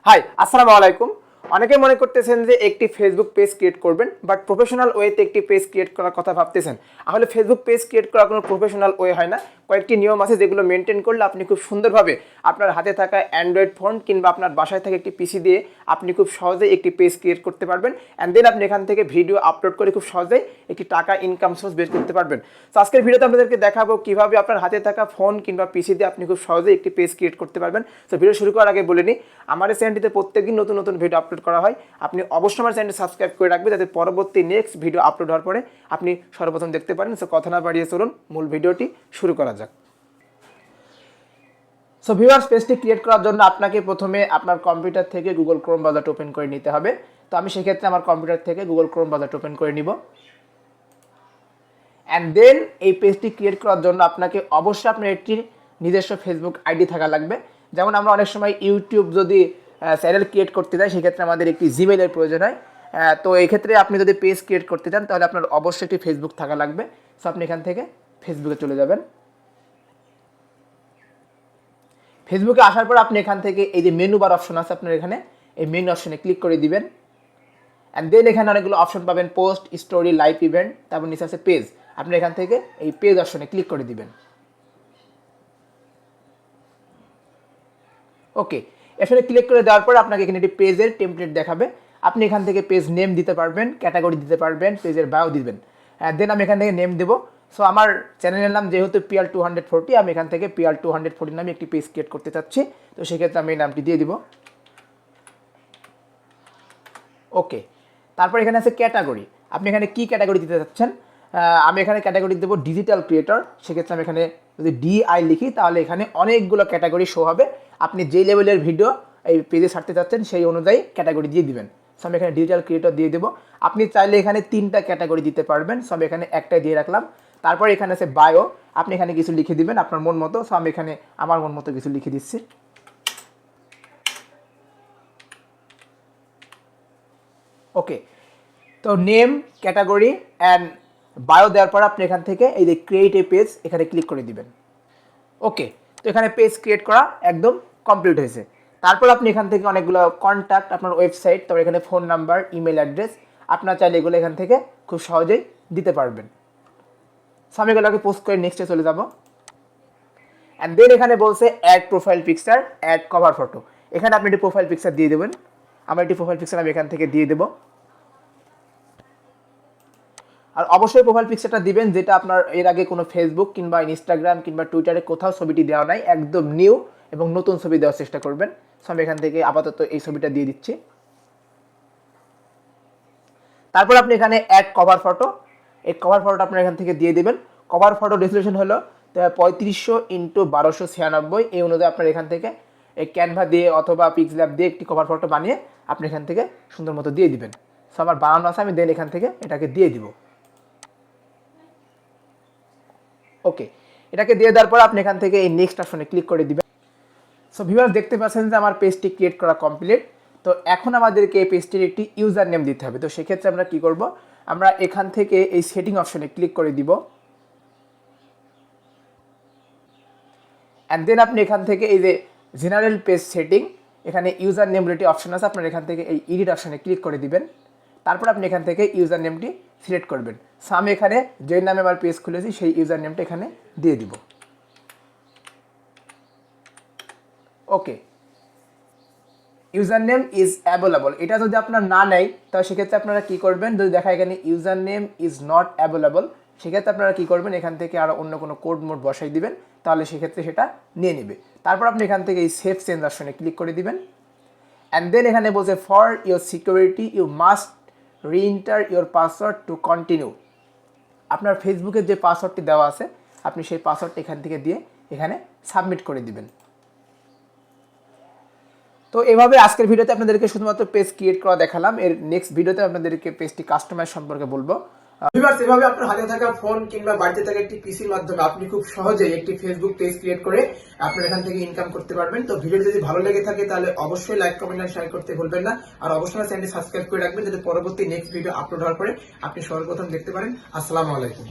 High, আসসালামু আলাইকুম। অনেকে মনে করতেছেন যে একটি ফেসবুক পেজ ক্রিয়েট করবেন, বাট প্রফেশনাল ওয়েতে একটি পেজ ক্রিয়েট করার কথা ভাবতেছেন। আসলে ফেসবুক পেজ ক্রিয়েট করা কোনো প্রফেশনাল ওয়ে হয় না। কয়েকটি নিয়ম আছে যেগুলো মেনটেন করলে আপনি খুব সুন্দরভাবে আপনার হাতে থাকা অ্যান্ড্রয়েড ফোন কিংবা আপনার বাসায় থাকা একটি পিসি দিয়ে আপনি খুব সহজেই একটি পেজ ক্রিয়েট করতে পারবেন। অ্যান্ড দেন আপনি এখান থেকে ভিডিও আপলোড করে খুব সহজেই একটি টাকা ইনকাম সোর্স বের করতে পারবেন। তো আজকের ভিডিওতে আপনাদেরকে দেখাবো কীভাবে আপনার হাতে থাকা ফোন কিংবা পিসি দিয়ে আপনি খুব সহজেই একটি পেজ ক্রিয়েট করতে পারবেন। তো ভিডিও শুরু করার আগে বলে নিই, আমার এই চ্যানেলটিতে প্রত্যেকদিন নতুন নতুন ভিডিও আপলোড করা হয়। আপনি অবশ্যই আমার চ্যানেলটি সাবস্ক্রাইব করে রাখবেন যাতে পরবর্তী নেক্সট ভিডিও আপলোড হওয়ার পরে আপনি সর্বপ্রথম দেখতে পারেন। সো কথা না বাড়িয়ে চলুন মূল ভিডিওটি শুরু করা যাক। সো ভিউয়ার্স, পেজটি ক্রিয়েট করার জন্য আপনাকে প্রথমে আপনার কম্পিউটার থেকে গুগল ক্রোম ব্রাউজারটা ওপেন করে নিতে হবে। তো আমি সেক্ষেত্রে আমার কম্পিউটার থেকে গুগল ক্রোম ব্রাউজারটা ওপেন করে নিব। অ্যান্ড দেন এই পেজটি ক্রিয়েট করার জন্য আপনাকে অবশ্যই আপনার একটি নিজস্ব ফেসবুক আইডি থাকা লাগবে। যেমন আমরা অনেক সময় ইউটিউব যদি চ্যানেল ক্রিয়েট করতে চাই সেক্ষেত্রে আমাদের একটি জিমেইলের প্রয়োজন হয়। তো এই ক্ষেত্রে আপনি যদি পেজ ক্রিয়েট করতে চান তাহলে আপনার অবশ্যই একটি ফেসবুক থাকা লাগবে। সো আপনি এখান থেকে ফেসবুকে চলে যাবেন। ফেসবুকে আসার পর আপনি এখান থেকে এই যে মেনু বার অপশন আছে আপনার এখানে, এই মেনু অপশনে ক্লিক করে দিবেন। অ্যান্ড দেন এখানে অনেকগুলো অপশন পাবেন, পোস্ট, স্টোরি, লাইভ ইভেন্ট, তারপর নিচে আছে পেজ। আপনি এখান থেকে এই পেজ অপশনে ক্লিক করে দিবেন। ওকে, এখানে ক্লিক করে দেওয়ার পর আপনাকে এখানে একটি পেজের টেমপ্লেট দেখাবে। আপনি এখান থেকে পেজ নেম দিতে পারবেন, ক্যাটাগরি দিতে পারবেন, পেজের বায়ো দিবেন। দেন আমি এখান থেকে নেম দেবো। সো আমার চ্যানেলের নাম যেহেতু pial240, আমি এখান থেকে pial240 নামে একটি পেজ ক্রিয়েট করতে চাচ্ছি। তো সেক্ষেত্রে আমি এই নামটি দিয়ে দিব। ওকে, তারপর এখানে আছে ক্যাটাগরি। আপনি এখানে কি ক্যাটাগরি দিতে চাচ্ছেন? আমি এখানে ক্যাটাগরি দেবো ডিজিটাল ক্রিয়েটর। সেক্ষেত্রে আমি এখানে যদি DI লিখি তাহলে এখানে অনেকগুলো ক্যাটাগরি শো হবে। আপনি যেই লেভেলের ভিডিও এই পেজে ছাড়তে চাচ্ছেন সেই অনুযায়ী ক্যাটাগরি দিয়ে দিবেন। সো আমি এখানে ডিজিটাল ক্রিয়েটর দিয়ে দেবো। আপনি চাইলে এখানে 3টা ক্যাটাগরি দিতে পারবেন। সো আমি এখানে একটাই দিয়ে রাখলাম। তারপর এখানে আছে বায়ো। আপনি এখানে কিছু লিখে দিবেন আপনার মন মতো। সো আমি এখানে আমার মন মতো কিছু লিখে দিচ্ছি। ওকে, তো নেম, ক্যাটাগরি অ্যান্ড বায়ো দেওয়ার পর আপনি এখান থেকে এই যে ক্রিয়েট এ পেজ এখানে ক্লিক করে দিবেন। ওকে, তো এখানে পেজ ক্রিয়েট করা একদম কমপ্লিট হয়েছে। তারপর আপনি এখান থেকে অনেকগুলো কন্ট্যাক্ট, আপনার ওয়েবসাইট, তারপর এখানে ফোন নাম্বার, ইমেল অ্যাড্রেস, আপনার চাইলে এগুলো এখান থেকে খুব সহজেই দিতে পারবেন। সো আমি এগুলোকে পোস্ট করে নেক্সটে চলে যাব। অ্যান্ড দেন এখানে বলছে add profile picture, add cover photo. এখানে আপনি একটি প্রোফাইল পিকচার দিয়ে দেবেন। আমার একটি প্রোফাইল পিকচার আমি এখান থেকে দিয়ে দেবো। আর অবশ্যই প্রোফাইল পিকচারটা দিবেন যেটা আপনার এর আগে কোনো ফেসবুক কিংবা ইনস্টাগ্রাম কিংবা টুইটারে কোথাও ছবিটি দেওয়া নাই, একদম নিউ এবং নতুন ছবি দেওয়ার চেষ্টা করবেন। সো আমি এখান থেকে আপাতত এই ছবিটা দিয়ে দিচ্ছি। তারপর আপনি এখানে অ্যাড কভার ফটো, এই কভার ফটোটা আপনার এখান থেকে দিয়ে দেবেন। কভার ফটো রেজলিউশন হলো 3500x1296। এই অনুযায়ী আপনার এখান থেকে এই ক্যানভা দিয়ে অথবা পিক্সল্যাব দিয়ে একটি কভার ফটো বানিয়ে আপনি এখান থেকে সুন্দর মতো দিয়ে দিবেন। সো আমার বানানো আছে, আমি দেন এখান থেকে এটাকে দিয়ে দিব। ওকে, এটাকে দিয়ে দেওয়ার পর আপনি এখান থেকে এই নেক্সট অপশনে ক্লিক করে দিবেন। সো ভিউয়ার্স, দেখতে পাচ্ছেন যে আমার পেজটি ক্রিয়েট করা কমপ্লিট। তো এখন আমাদেরকে এই পেজটির একটি ইউজার নেম দিতে হবে। তো সেক্ষেত্রে আমরা কি করব, আমরা এখান থেকে এই সেটিং অপশনে ক্লিক করে দিব। অ্যান্ড দেন আপনি এখান থেকে এই যে জেনারেল পেজ সেটিং, এখানে ইউজার নেম রেটি অপশন আছে, আপনার এখান থেকে এই এডিট অপশনে ক্লিক করে দিবেন। তারপর আপনি এখান থেকে ইউজার নেমটি সিলেক্ট করবেন। সো আমি এখানে যে নামে আমার পেজ খুলেছি সেই ইউজার নেমটা এখানে দিয়ে দিব। ওকে, ইউজার নেম ইজ অ্যাভেলেবল। এটা যদি আপনার না নেয় তাহলে সেক্ষেত্রে আপনারা কী করবেন, যদি দেখা এখানে user name is not available, সেক্ষেত্রে আপনারা কী করবেন, এখান থেকে আরও অন্য কোনো কোড মোড বসাই দিবেন, তাহলে সেক্ষেত্রে সেটা নিয়ে নেবে। তারপর আপনি এখান থেকে এই সেভ চেঞ্জ অপশনে ক্লিক করে দিবেন। অ্যান্ড দেন এখানে বলছে for your security you must reenter your password to continue. আপনার ফেসবুকের যে পাসওয়ার্ডটি দেওয়া আছে আপনি সেই পাসওয়ার্ডটি এখান থেকে দিয়ে এখানে সাবমিট করে দিবেন। তো এভাবে আজকের ভিডিওতে আপনাদেরকে শুধুমাত্র পেজ ক্রিয়েট করা দেখালাম। এর নেক্সট ভিডিওতে আপনাদেরকে পেজটি কাস্টমাইজ সম্পর্কে বলবো। ভিউয়ার্স, এভাবে আপনার হাতে থাকা ফোন কিংবা বাড়িতে থাকা একটি পিসির মাধ্যমে আপনি খুব সহজেই একটি ফেসবুক পেজ ক্রিয়েট করে আপনার এখান থেকে ইনকাম করতে পারবেন। তো ভিডিও যদি ভালো লেগে থাকে তাহলে অবশ্যই লাইক, কমেন্ট আর শেয়ার করতে ভুলবেন না। আর অবশ্যই চ্যানেলটি সাবস্ক্রাইব করে রাখবেন যাতে পরবর্তী নেক্সট ভিডিও আপলোড হওয়ার পরে আপনি সর্বপ্রথম দেখতে পারেন। আসসালামু আলাইকুম।